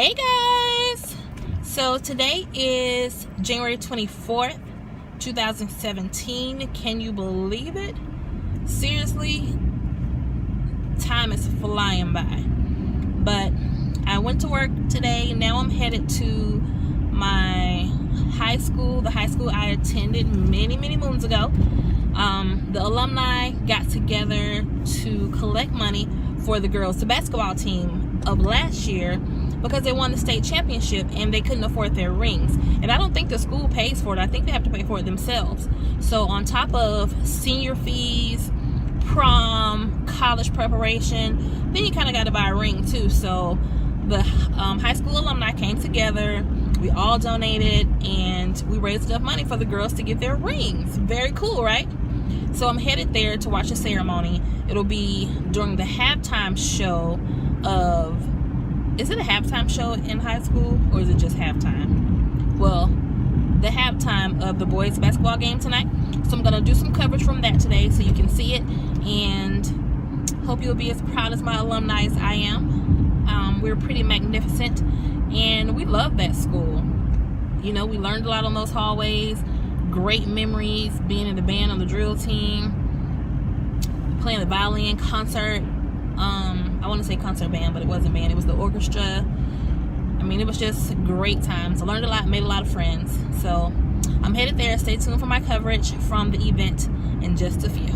Hey guys! So today is January 24th, 2017. Can you believe it? Seriously, time is flying by. But I went to work today. Now I'm headed to my high school, the high school I attended many moons ago. The alumni got together to collect money for the girls' basketball team of last year because they won the state championship and they couldn't afford their rings. And I don't think the school pays for it. I think they have to pay for it themselves. So on top of senior fees, prom, college preparation, then you kind of got to buy a ring too. So the high school alumni came together. We all donated and we raised enough money for the girls to get their rings. Very cool, right? So I'm headed there to watch the ceremony. It'll be during the halftime show of... Is it a halftime show in high school or is it just halftime? Well, the halftime of the boys basketball game tonight. So I'm going to do some coverage from that today so you can see it. And hope you'll be as proud as my alumni as I am. We're pretty magnificent. And we love that school. You know, we learned a lot on those hallways. Great memories being in the band on the drill team. Playing the violin concert. I want to say concert band, but it wasn't band. It was the orchestra. I mean, it was just great times. I learned a lot, made a lot of friends. So I'm headed there. Stay tuned for my coverage from the event in just a few.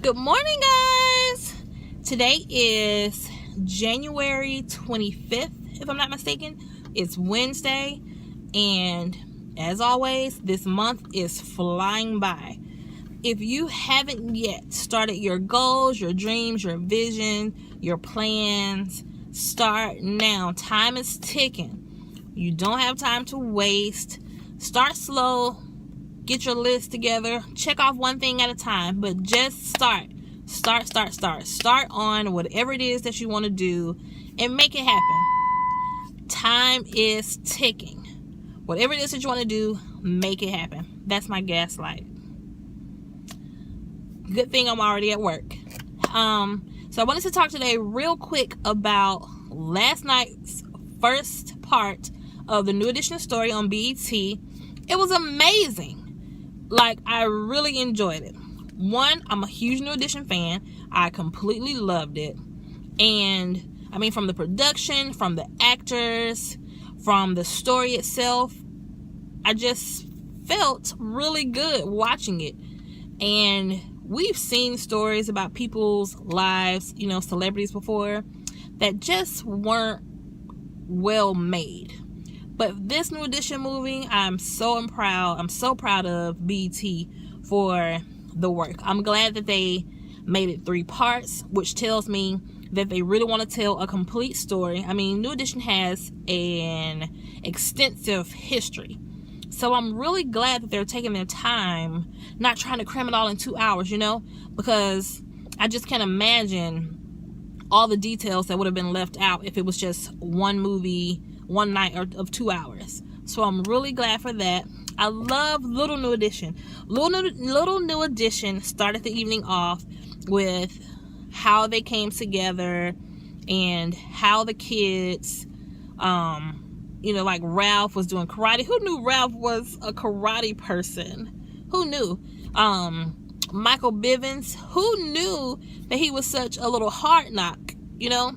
Good morning, guys. Today is January 25th, if I'm not mistaken. It's Wednesday, and as always, this month is flying by. If you haven't yet started your goals, your dreams, your vision, your plans, start now. Time is ticking. You don't have time to waste. Start slow. Get your list together. Check off one thing at a time, but just start. Start on whatever it is that you want to do and make it happen. Time is ticking. Whatever it is that you want to do, make it happen. That's my gaslight. Good thing I'm already at work. So I wanted to talk today real quick about last night's first part of the New Edition story on BET. It was amazing. Like, I really enjoyed it. One, I'm a huge New Edition fan. I completely loved it. And, I mean, from the production, from the actors, from the story itself, I just felt really good watching it. And we've seen stories about people's lives, you know, celebrities before, that just weren't well made. But this New Edition movie, I'm so proud of BET for the work. I'm glad that they made it 3 parts, which tells me that they really want to tell a complete story. I mean, New Edition has an extensive history. So I'm really glad that they're taking their time, not trying to cram it all in 2 hours, you know, because I just can't imagine all the details that would have been left out if it was just one movie, one night of 2 hours. So I'm really glad for that. I love Little New Edition. Little New Edition started the evening off with how they came together and how the kids You know, like Ralph was doing karate. Who knew Ralph was a karate person? Who knew? Michael Bivins, who knew that he was such a little hard knock? You know,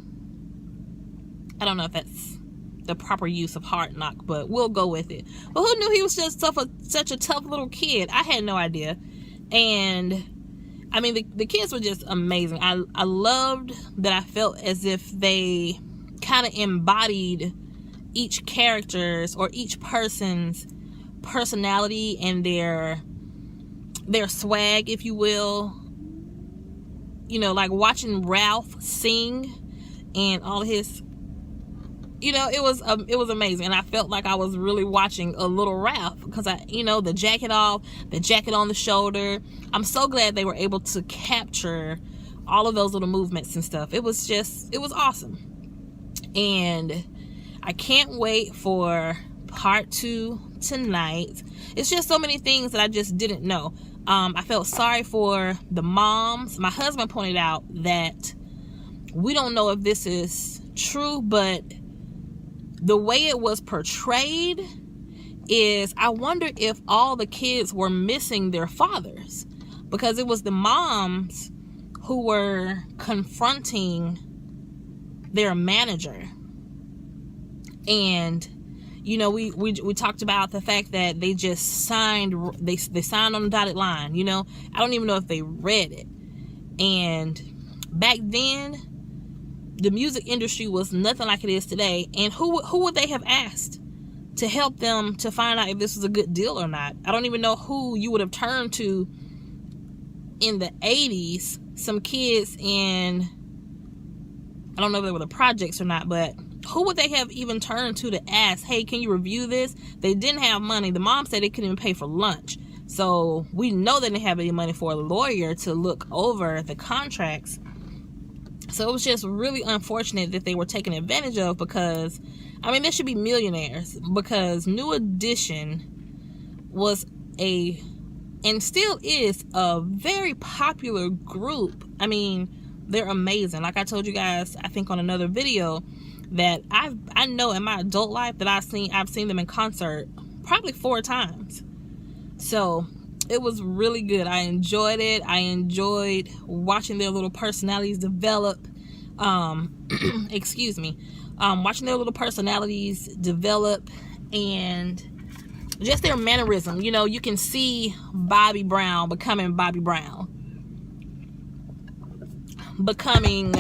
I don't know if that's the proper use of hard knock, but we'll go with it. But who knew he was just such a tough little kid? I had no idea. And I mean, the kids were just amazing. I loved that. I felt as if they kind of embodied each character's or each person's personality and their swag, if you will. You know, like watching Ralph sing and all his, you know, it was amazing. And I felt like I was really watching a little Ralph, because you know, the jacket off, the jacket on the shoulder. I'm so glad they were able to capture all of those little movements and stuff. It was awesome. And I can't wait for part 2 tonight. It's just so many things that I just didn't know. I felt sorry for the moms. My husband pointed out that we don't know if this is true, but the way it was portrayed is, I wonder if all the kids were missing their fathers, because it was the moms who were confronting their manager. And you know, we talked about the fact that they just signed, they signed on the dotted line. You know, I don't even know if they read it. And back then, the music industry was nothing like it is today. And who would they have asked to help them to find out if this was a good deal or not? I don't even know who you would have turned to in the 80s. Some kids in, I don't know if they were the projects or not, but who would they have even turned to ask, hey, can you review this? They didn't have money. The mom said they couldn't even pay for lunch. So we know they didn't have any money for a lawyer to look over the contracts. So it was just really unfortunate that they were taken advantage of, because, I mean, they should be millionaires, because New Edition was and still is a very popular group. I mean, they're amazing. Like I told you guys, I think on another video, that I know in my adult life that I've seen them in concert probably 4 times. So it was really good. I enjoyed it. I enjoyed watching their little personalities develop. Excuse me. Watching their little personalities develop, and just their mannerism. You know, you can see Bobby Brown becoming Bobby Brown, becoming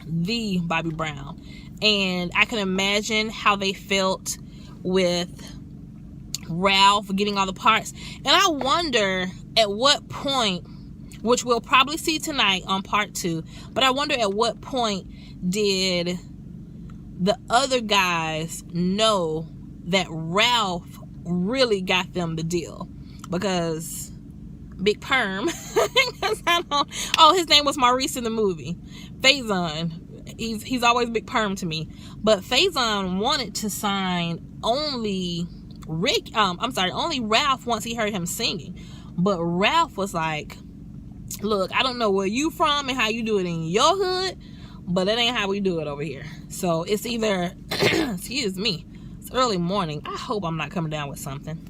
the Bobby Brown. And I can imagine how they felt with Ralph getting all the parts. And I wonder at what point, which we'll probably see tonight on part 2, but I wonder at what point did the other guys know that Ralph really got them the deal? Because Big Perm, his name was Maurice in the movie. Faison. He's always Big Perm to me. But Faison wanted to sign only Ralph once he heard him singing. But Ralph was like, look, I don't know where you from and how you do it in your hood, but that ain't how we do it over here. So it's either, excuse me, it's early morning. I hope I'm not coming down with something.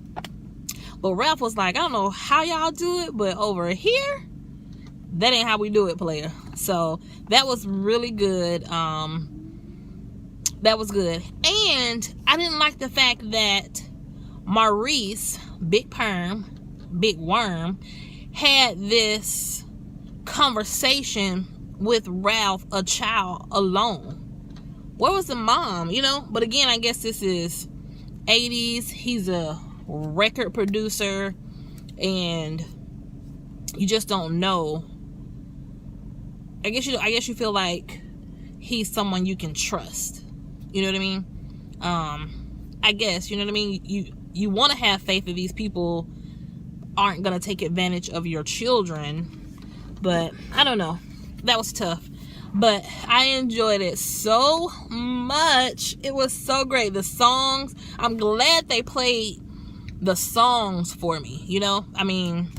But Ralph was like, I don't know how y'all do it, but over here, that ain't how we do it, player. So that was really good. That was good. And I didn't like the fact that Maurice, Big Perm, Big Worm, had this conversation with Ralph, a child, alone. Where was the mom? You know? But again, I guess this is 80s. He's a record producer, and you just don't know. I guess you feel like he's someone you can trust. You know what I mean? I guess, you know what I mean? You want to have faith that these people aren't going to take advantage of your children. But I don't know. That was tough. But I enjoyed it so much. It was so great. The songs, I'm glad they played the songs for me. You know? I mean,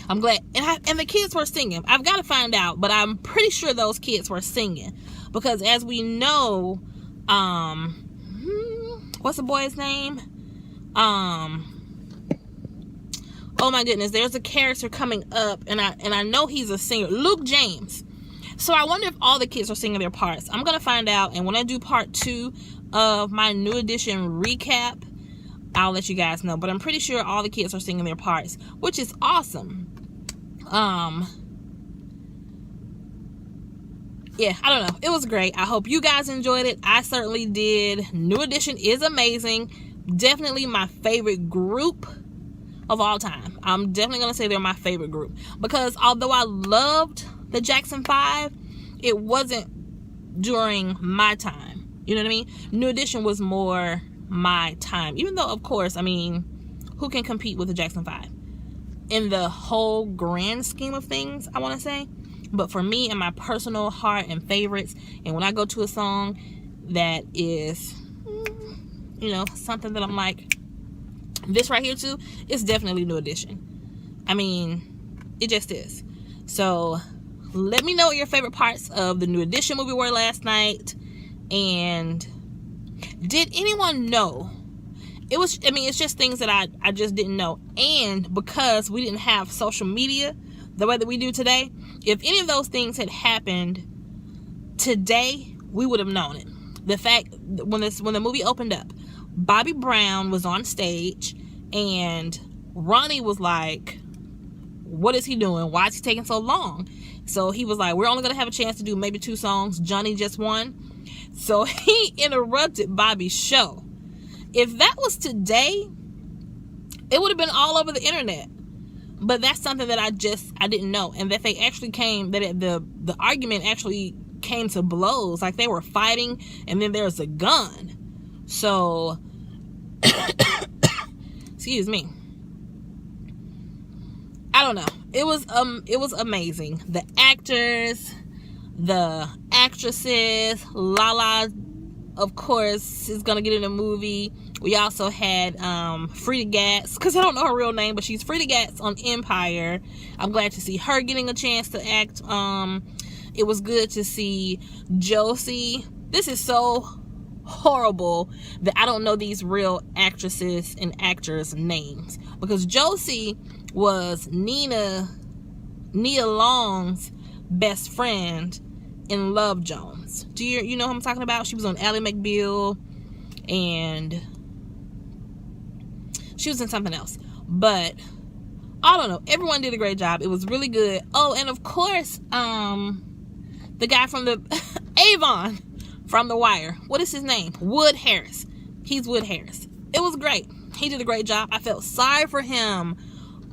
I'm glad. And the kids were singing. I've got to find out, but I'm pretty sure those kids were singing. Because as we know, What's the boy's name? Oh my goodness, there's a character coming up, and I know he's a singer, Luke James. So I wonder if all the kids are singing their parts. I'm gonna find out, and when I do part 2 of my New Edition recap, I'll let you guys know. But I'm pretty sure all the kids are singing their parts, which is awesome. Yeah, I don't know. It was great. I hope you guys enjoyed it. I certainly did. New Edition is amazing. Definitely my favorite group of all time. I'm definitely going to say they're my favorite group. Because although I loved the Jackson 5, it wasn't during my time. You know what I mean? New Edition was more my time. Even though, of course, I mean, who can compete with the Jackson 5? In the whole grand scheme of things, I want to say. But for me and my personal heart and favorites, and when I go to a song that is, you know, something that I'm like, this right here too, it's definitely New Edition. I mean, it just is. So let me know what your favorite parts of the New Edition movie were last night. And did anyone know? It was, I mean, it's just things that I just didn't know. And because we didn't have social media the way that we do today, if any of those things had happened today, we would have known it. The fact, when the movie opened up, Bobby Brown was on stage, and Ronnie was like, what is he doing? Why is he taking so long? So he was like, we're only going to have a chance to do maybe 2 songs. Johnny just won. So he interrupted Bobby's show. If that was today, it would have been all over the internet. But that's something that I didn't know. And that they actually came, that the argument actually came to blows. Like they were fighting, and then there's a gun. So, excuse me. I don't know. It was amazing. The actors, the actresses, Lala, of course, is gonna get in a movie. We also had Frida Gatz, because I don't know her real name, but she's Frida Gatz on Empire. I'm glad to see her getting a chance to act. It was good to see Josie. This is so horrible that I don't know these real actresses and actors' names, because Josie was Nia Long's best friend in Love Jones. Do you know who I'm talking about? She was on Ally McBeal, and she was in something else. But I don't know. Everyone did a great job. It was really good. Oh, and of course, the guy from the Avon from The Wire. What is his name? Wood Harris. He's Wood Harris. It was great. He did a great job. I felt sorry for him.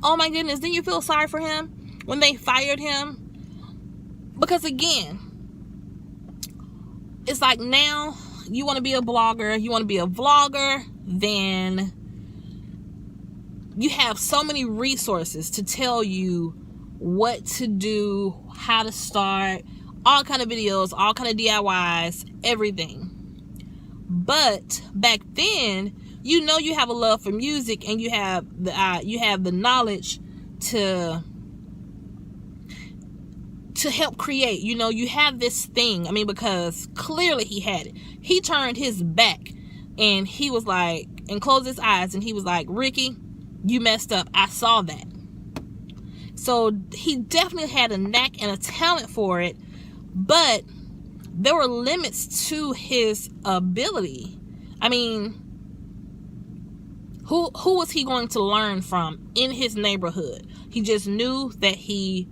Oh my goodness. Didn't you feel sorry for him when they fired him? Because again, it's like now you want to be a blogger, you want to be a vlogger, then you have so many resources to tell you what to do, how to start, all kind of videos, all kind of DIYs, everything. But back then, you know, you have a love for music, and you have the knowledge to help create. You know, you have this thing. I mean, because clearly he had it. He turned his back, and he was like, and closed his eyes, and he was like, Ricky, you messed up. I saw that. So he definitely had a knack and a talent for it, but there were limits to his ability. I mean, who was he going to learn from in his neighborhood? He just knew that he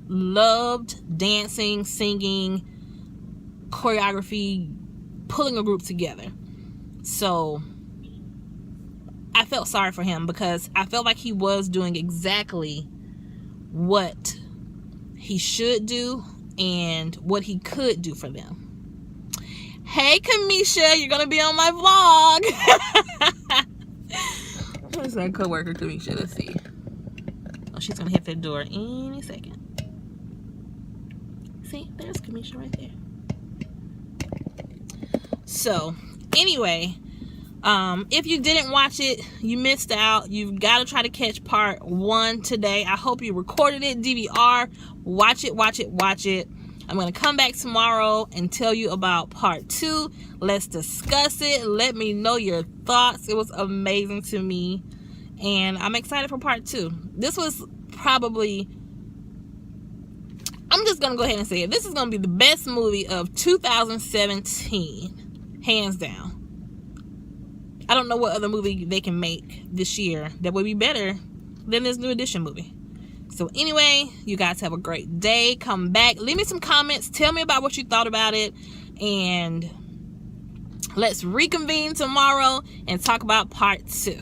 loved dancing, singing, choreography, pulling a group together. So I felt sorry for him, because I felt like he was doing exactly what he should do and what he could do for them. Hey, Kamisha, you're gonna be on my vlog. Where's that coworker, Kamisha? Let's see. Oh, she's gonna hit that door any second. See, there's Kamisha right there. So, anyway, if you didn't watch it, you missed out. You've got to try to catch part 1 today. I hope you recorded it, DVR. Watch it. I'm going to come back tomorrow and tell you about part 2. Let's discuss it. Let me know your thoughts. It was amazing to me. And I'm excited for part 2. This was probably, I'm just going to go ahead and say it. This is going to be the best movie of 2017. Hands down. I don't know what other movie they can make this year that would be better than this New Edition movie. So anyway, you guys have a great day. Come back. Leave me some comments. Tell me about what you thought about it. And let's reconvene tomorrow and talk about part 2.